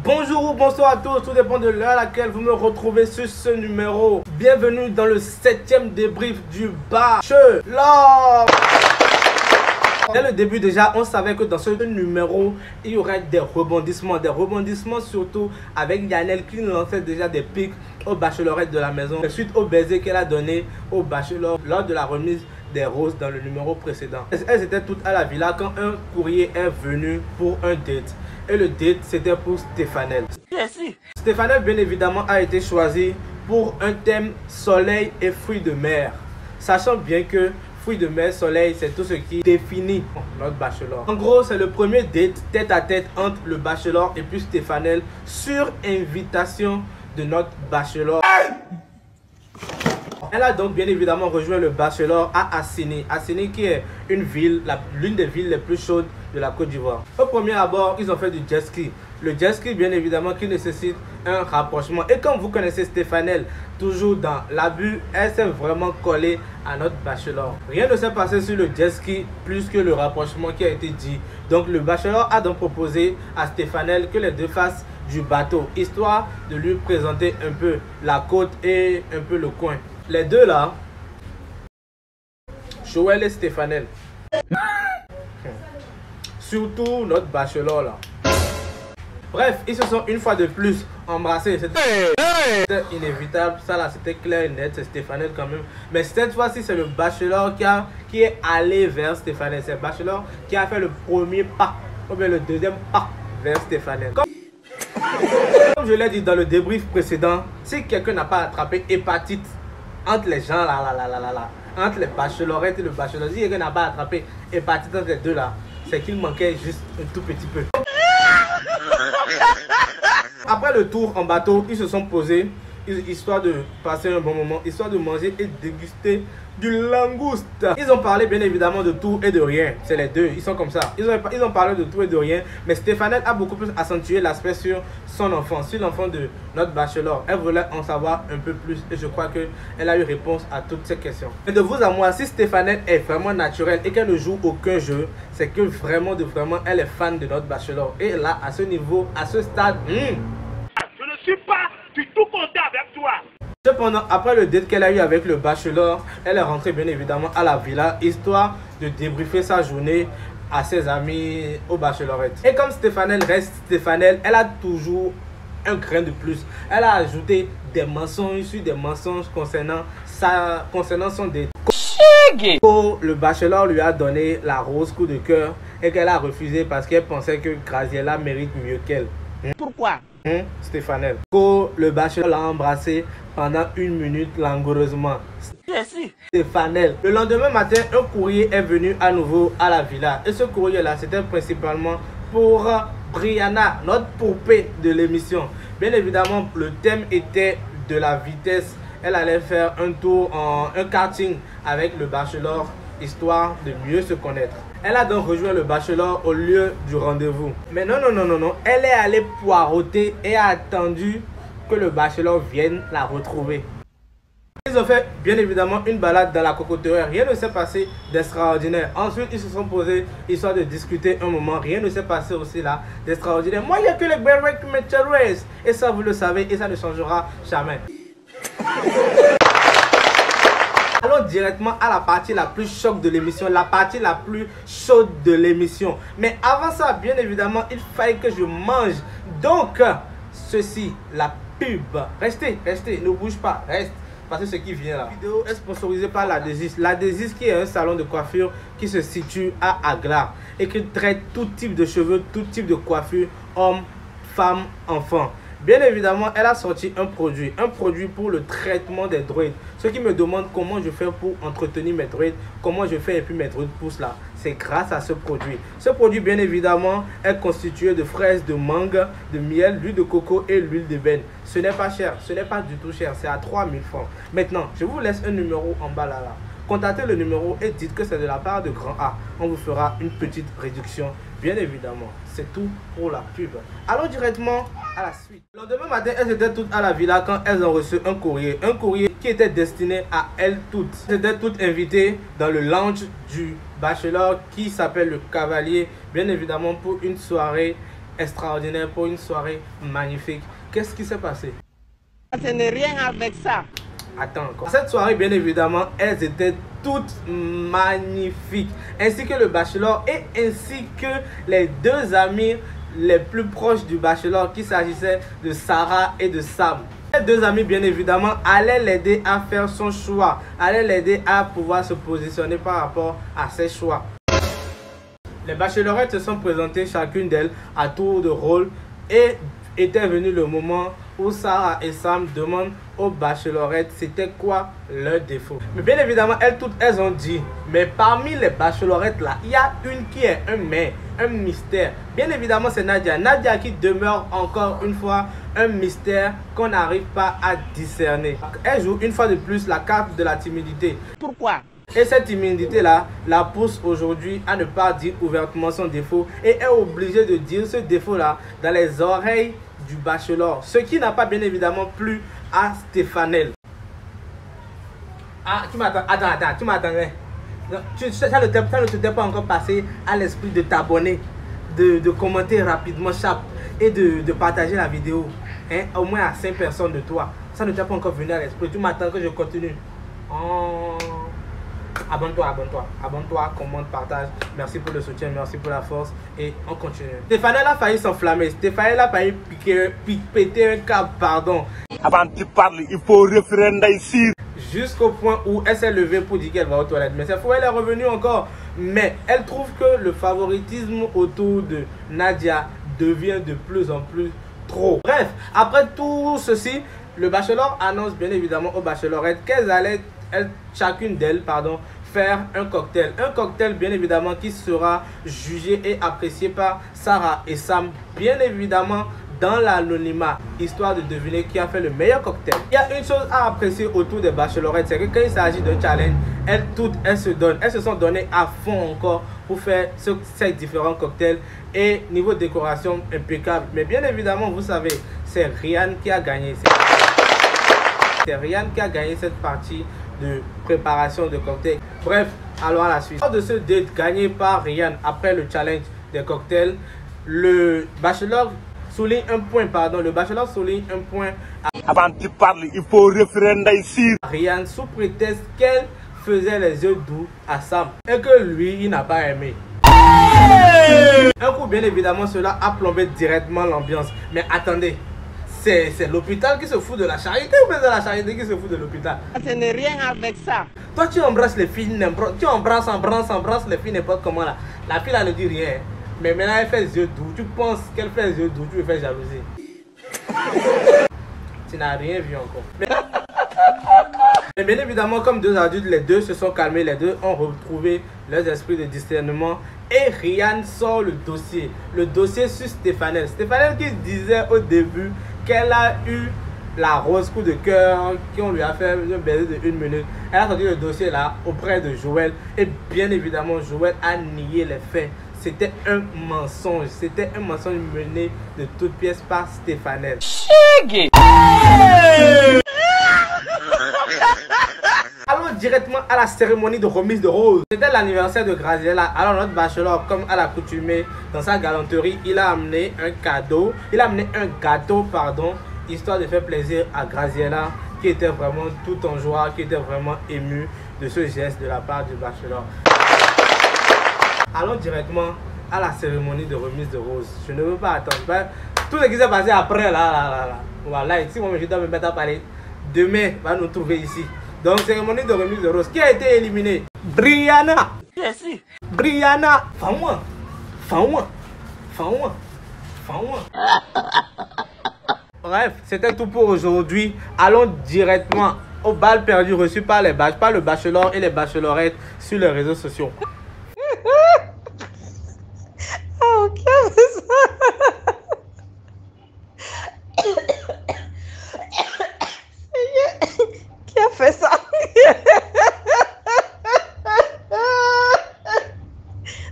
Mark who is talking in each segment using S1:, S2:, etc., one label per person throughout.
S1: Bonjour ou bonsoir à tous, tout dépend de l'heure à laquelle vous me retrouvez sur ce numéro. Bienvenue dans le 7e débrief du Bachelor. Dès le début déjà, on savait que dans ce numéro, il y aurait des rebondissements surtout avec Yanel qui lançait déjà des pics au bachelorette de la maison suite au baiser qu'elle a donné au bachelor lors de la remise des roses dans le numéro précédent. Elles étaient toutes à la villa quand un courrier est venu pour un date. Et le date, c'était pour Stéphanel. Stéphanel, bien évidemment, a été choisi pour un thème soleil et fruits de mer. Sachant bien que fruits de mer, soleil, c'est tout ce qui définit notre bachelor. En gros, c'est le premier date tête à tête entre le bachelor et puis Stéphanel sur invitation de notre bachelor. Elle a donc bien évidemment rejoint le bachelor à Assini. Assini qui est une ville, l'une des villes les plus chaudes de la Côte d'Ivoire. Au premier abord, ils ont fait du jet ski. Le jet ski, bien évidemment, qui nécessite un rapprochement. Et comme vous connaissez Stéphanel, toujours dans l'abus, elle s'est vraiment collée à notre bachelor. Rien ne s'est passé sur le jet ski plus que le rapprochement qui a été dit. Donc le bachelor a donc proposé à Stéphanel que les deux fassent du bateau, histoire de lui présenter un peu la côte et un peu le coin. Les deux là, Joël et Stéphanel. Surtout notre bachelor là. Bref, ils se sont une fois de plus embrassés. C'était inévitable, ça là c'était clair et net, c'est Stéphanel quand même. Mais cette fois-ci c'est le bachelor qui est allé vers Stéphanel. C'est le bachelor qui a fait le premier pas, ou bien le deuxième pas vers Stéphanel. Comme je l'ai dit dans le débrief précédent, si quelqu'un n'a pas attrapé hépatite entre les gens là, entre les bachelorettes et le bachelor, si quelqu'un n'a pas attrapé hépatite entre les deux là, c'est qu'il manquait juste un tout petit peu. Après le tour en bateau, ils se sont posés, histoire de passer un bon moment, histoire de manger et déguster du langouste. Ils ont parlé bien évidemment de tout et de rien. C'est les deux, ils sont comme ça. Ils ont parlé de tout et de rien. Mais Stéphanel a beaucoup plus accentué l'aspect sur son enfant, sur l'enfant de notre bachelor. Elle voulait en savoir un peu plus et je crois qu'elle a eu réponse à toutes ces questions. Mais de vous à moi, si Stéphanel est vraiment naturelle et qu'elle ne joue aucun jeu, c'est que vraiment elle est fan de notre bachelor. Et là, à ce niveau, à ce stade, je ne suis pas du tout content avec toi. Cependant, après le date qu'elle a eu avec le bachelor, elle est rentrée bien évidemment à la villa, histoire de débriefer sa journée à ses amis au bachelorette. Et comme Stéphanel reste Stéphanel, elle a toujours un grain de plus. Elle a ajouté des mensonges sur des mensonges concernant son date. Le bachelor lui a donné la rose coup de cœur et qu'elle a refusé parce qu'elle pensait que Graziella mérite mieux qu'elle.
S2: Pourquoi?
S1: Stéphanel. Le bachelor l'a embrassé pendant 1 minute langoureusement. Stéphanel. Le lendemain matin, un courrier est venu à nouveau à la villa. Et ce courrier là, c'était principalement pour Brianna, notre poupée de l'émission. Bien évidemment, le thème était de la vitesse. Elle allait faire un tour un karting avec le bachelor, histoire de mieux se connaître. Elle a donc rejoint le bachelor au lieu du rendez-vous. Mais non. Elle est allée poireauter et a attendu que le bachelor vienne la retrouver. Ils ont fait bien évidemment une balade dans la cocoterie. Rien ne s'est passé d'extraordinaire. Ensuite, ils se sont posés histoire de discuter un moment. Rien ne s'est passé aussi là d'extraordinaire. Moi, il n'y a que les Berwick qui m'intéressent. Et ça, vous le savez, et ça ne changera jamais. Allons directement à la partie la plus choc de l'émission, la partie la plus chaude de l'émission. Mais avant ça, bien évidemment, il fallait que je mange. Donc, ceci, la pub. Restez, ne bouge pas, reste. Parce que ce qui vient là. La vidéo est sponsorisée par la Desis. La Desis qui est un salon de coiffure qui se situe à Aglar et qui traite tout type de cheveux, tout type de coiffure, hommes, femmes, enfants. Bien évidemment, elle a sorti un produit pour le traitement des droïdes. Ceux qui me demandent comment je fais pour entretenir mes droïdes, comment je fais et puis mes droïdes poussent là, c'est grâce à ce produit. Ce produit, bien évidemment, est constitué de fraises, de mangue, de miel, d'huile de coco et l'huile d'ébène. Ce n'est pas cher, ce n'est pas du tout cher, c'est à 3000 francs. Maintenant, je vous laisse un numéro en bas là. Contactez le numéro et dites que c'est de la part de Grand A. On vous fera une petite réduction, bien évidemment. C'est tout pour la pub. Allons directement à la suite. Le lendemain matin, elles étaient toutes à la villa quand elles ont reçu un courrier. Un courrier qui était destiné à elles toutes. Elles étaient toutes invitées dans le lounge du bachelor qui s'appelle le Cavalier. Bien évidemment pour une soirée extraordinaire, pour une soirée magnifique. Qu'est-ce qui s'est passé?
S2: Ce n'est rien avec ça.
S1: Attends encore. Cette soirée, bien évidemment, elles étaient toutes magnifiques. Ainsi que le bachelor et ainsi que les deux amis les plus proches du bachelor, qu'il s'agissait de Sarah et de Sam. Les deux amis, bien évidemment, allaient l'aider à faire son choix, allaient l'aider à pouvoir se positionner par rapport à ses choix. Les bachelorettes se sont présentées chacune d'elles à tour de rôle et était venu le moment où Sarah et Sam demandent aux bachelorettes c'était quoi leur défaut. Mais bien évidemment, elles ont dit, mais parmi les bachelorettes là, il y a une qui est un mystère. Bien évidemment, c'est Nadia. Nadia qui demeure encore une fois un mystère qu'on n'arrive pas à discerner. Elle joue une fois de plus la carte de la timidité.
S2: Pourquoi?
S1: Et cette timidité-là la pousse aujourd'hui à ne pas dire ouvertement son défaut et est obligée de dire ce défaut-là dans les oreilles du bachelor. Ce qui n'a pas bien évidemment plu à Stéphanel. Ah, tu m'attends. Attends, tu m'attendais. Ça ne t'est pas encore passé à l'esprit de t'abonner, de commenter rapidement chaque et de partager la vidéo. Hein, au moins à 5 personnes de toi. Ça ne t'est pas encore venu à l'esprit. Tu m'attends que je continue. Oh. Abonne-toi, commente, partage. Merci pour le soutien, merci pour la force et on continue. Stéphanel a failli s'enflammer, Stéphanel a failli péter un câble, pardon.
S2: Avant de parler, il faut référender ici.
S1: Jusqu'au point où elle s'est levée pour dire qu'elle va aux toilettes. Mais cette fois, elle est revenue encore. Mais elle trouve que le favoritisme autour de Nadia devient de plus en plus trop. Bref, après tout ceci, le bachelor annonce bien évidemment aux bachelorettes qu'elles allaient, chacune d'elles, faire un cocktail. Un cocktail bien évidemment qui sera jugé et apprécié par Sarah et Sam, bien évidemment dans l'anonymat, histoire de deviner qui a fait le meilleur cocktail. Il y a une chose à apprécier autour des bachelorettes, c'est que quand il s'agit d'un challenge, elles se donnent. Elles se sont données à fond encore pour faire ces différents cocktails et niveau décoration impeccable. Mais bien évidemment, vous savez, c'est Ryan qui a gagné. C'est Ryan qui a gagné cette partie de préparation de cocktails. Bref, allons à la suite. Lors de ce date gagné par Ryan après le challenge des cocktails, le bachelor souligne un point,
S2: Avant de parler, il faut référender ici.
S1: Ryan sous prétexte qu'elle faisait les yeux doux à Sam et que lui, il n'a pas aimé. Un coup, bien évidemment, cela a plombé directement l'ambiance. Mais attendez, c'est l'hôpital qui se fout de la charité ou bien c'est la charité qui se fout de l'hôpital?
S2: Ce n'est rien avec ça.
S1: Toi, tu embrasses les filles n'importe, tu embrasses les filles n'importe comment là. La fille là ne dit rien. Mais maintenant elle fait les yeux doux. Tu penses qu'elle fait les yeux doux, tu lui fais jalousie. Tu n'as rien vu encore. Mais bien évidemment, comme deux adultes, les deux se sont calmés, les deux ont retrouvé leurs esprits de discernement. Et Ryan sort le dossier sur Stéphanel. Stéphanel qui disait au début qu'elle a eu la rose coup de cœur, qu'on lui a fait un baiser de 1 minute. Elle a sorti le dossier là auprès de Joël. Et bien évidemment, Joël a nié les faits. C'était un mensonge. C'était un mensonge mené de toutes pièces par Stéphanel. Allons directement à la cérémonie de remise de roses. C'était l'anniversaire de Graziella. Alors notre bachelor, comme à l'accoutumée, dans sa galanterie, il a amené un cadeau. Il a amené un gâteau, histoire de faire plaisir à Graziella, qui était vraiment tout en joie, qui était vraiment émue de ce geste de la part du bachelor. Allons directement à la cérémonie de remise de roses. Je ne veux pas attendre. Tout ce qui s'est passé après, là. Voilà, ici, moi, je dois me mettre à parler. Demain, va nous trouver ici. Donc, cérémonie de remise de roses. Qui a été éliminé? Brianna.
S2: Merci.
S1: Brianna. Fais-moi. Bref, c'était tout pour aujourd'hui. Allons directement au bal perdu reçu par le bachelor et les bachelorettes sur les réseaux sociaux.
S3: Oh, qui a fait ça? Qui a fait ça?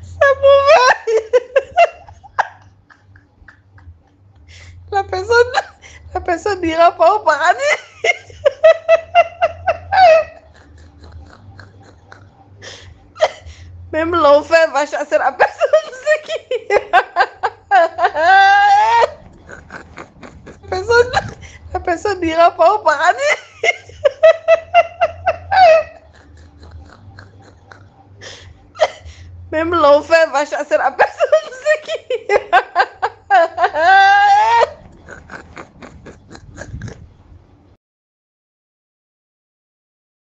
S3: C'est mauvais. La personne n'ira pas au paradis. Même l'enfer va chasser la personne. C'est qui? la personne n'ira pas au paradis. Même l'enfer va chasser la personne. C'est qui?